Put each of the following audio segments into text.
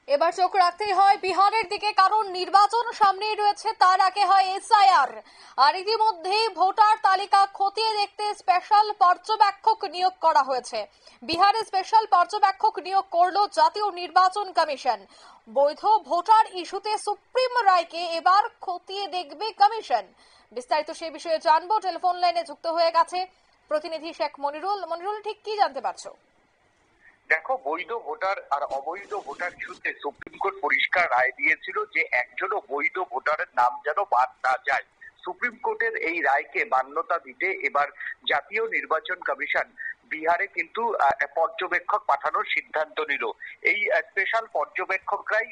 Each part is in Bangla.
এবার চোখ রাখতেই হয় বিহারের দিকে, কারণ নির্বাচন সামনেই রয়েছে। তার আগে হয় এসআইআর, আর ইতিমধ্যে ভোটার তালিকা খতিয়ে দেখতে স্পেশাল পর্যবেক্ষক নিয়োগ করা হয়েছে। বিহারে স্পেশাল পর্যবেক্ষক নিয়োগ করলো জাতীয় নির্বাচন কমিশন। বৈধ ভোটার ইস্যুতে সুপ্রিম রায়কে এবার খতিয়ে দেখবে কমিশন। বিস্তারিত সে বিষয়ে জানবো। টেলিফোন লাইনে যুক্ত হয়ে গেছে প্রতিনিধি শেখ মনিরুল। মনিরুল, ঠিক কি জানতে পারছো? দেখো, বৈধ ভোটার আর অবৈধ ভোটার ইস্যুতে সুপ্রিম কোর্ট পরিষ্কার রায় দিয়েছিল যে একজনও বৈধ ভোটারের নাম যেন বাদ না যায়। সুপ্রিম কোর্টের এই রায়কে মান্যতা দিতে এবার জাতীয় নির্বাচন কমিশন বিহারে কিন্তু পর্যবেক্ষক পাঠানোর সিদ্ধান্ত নিল। এই স্পেশাল পর্যবেক্ষকরাই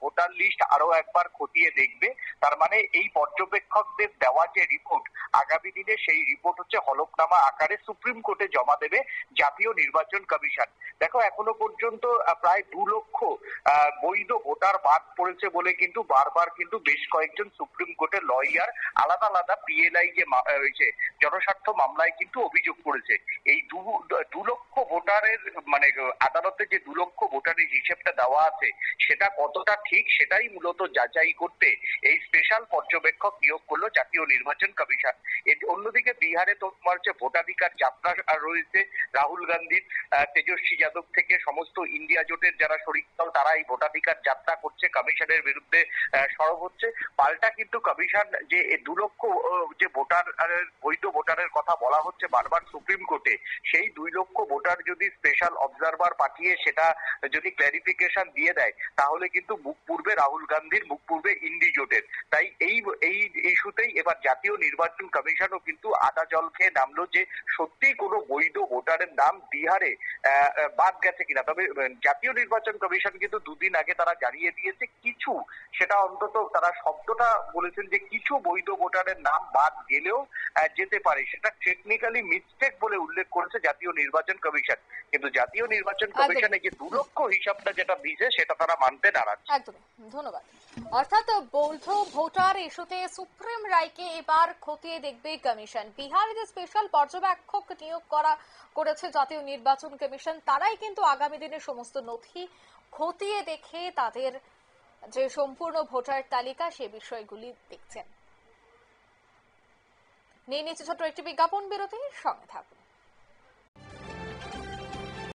ভোটার লিস্ট আরো একবার খতিয়ে দেখবে। তার মানে এই পর্যবেক্ষকদের দেওয়া যে রিপোর্ট, আগামী দিনে সেই রিপোর্ট হচ্ছে হলফনামা আকারে সুপ্রিম কোর্টে জমা দেবে জাতীয় নির্বাচন কমিশন। দেখো, এখনো পর্যন্ত প্রায় 2 লক্ষ বৈধ ভোটার বাদ পড়েছে বলে কিন্তু বারবার কিন্তু বেশ কয়েকজন সুপ্রিম কোর্টের লয়ার আলাদা আলাদা পিএলআই যে জনস্বার্থ মামলায় কিন্তু অভিযোগ করেছে। এই 2 লক্ষ ভোটারের মানে আদালতে যে 2 লক্ষ ভোটারের হিসেবটা দেওয়া আছে সেটা কতটা ঠিক সেটাই মূলত যাচাই করতে এই স্পেশাল পর্যবেক্ষক নিয়োগ করলো জাতীয় নির্বাচন কমিশন। অন্যদিকে বিহারে তোমার হচ্ছে ভোটাধিকার যাত্রা রয়েছে। রাহুল গান্ধীর, তেজস্বী যাদব থেকে সমস্ত ইন্ডিয়া জোটের যারা শরিক দল তারা এই ভোটাধিকার যাত্রা করছে, কমিশনের বিরুদ্ধে সরব হচ্ছে। পাল্টা কিন্তু কমিশন যে 2 লক্ষ যে ভোটার বৈধ ভোটারের কথা বলা হচ্ছে বারবার সুপ্রিম কোর্টে, সেই 2 লক্ষ ভোটার যদি স্পেশাল অবজারভার পাঠিয়ে সেটা যদি ক্ল্যারিফিকেশন দিয়ে দেয় তাহলে কিন্তু মুখ পূর্বে রাহুল গান্ধীর, মুখ পূর্বে ইন্ডি জোটের। তাই এই ইস্যুতেই এবার জাতীয় নির্বাচন কমিশনও কিন্তু আদা জল খেয়ে নামলো যে সত্যিই কোনো বৈধ ভোটারের নাম বিহারে বাদ গেছে কিনা। তবে জাতীয় নির্বাচন কমিশন কিন্তু 2 দিন আগে তারা জানিয়ে দিয়েছে কিছু, সেটা অন্তত তারা শব্দটা বলেছেন যে কিছু বৈধ ভোটারের নাম বাদ গেলেও যেতে পারে, সেটা টেকনিক্যালি মিস্টেক বলে উল্লেখ করেছে জাতীয় নির্বাচন কমিশন। কিন্তু জাতীয় নির্বাচন কমিশনে যে 2 লক্ষ হিসাবটা যেটা দিয়েছে সেটা তারা মানতে নারাজ। একদমই, ধন্যবাদ। অর্থাৎ বৈধ ভোটার ইস্যুতে সুপ্রিম রায়কে এবার খতিয়ে দেখবে কমিশন। বিহারে যে স্পেশাল পর্যবেক্ষক নিয়োগ করেছে জাতীয় নির্বাচন কমিশন, তারাই কিন্তু আগামী দিনে সমস্ত নথি খতিয়ে দেখে তাদের যে সম্পূর্ণ ভোটার তালিকা সে বিষয়গুলি দেখছেন। নিয়ে নিচ্ছে ছোট্ট একটি বিজ্ঞাপন বিরতি, সঙ্গে থাকুন।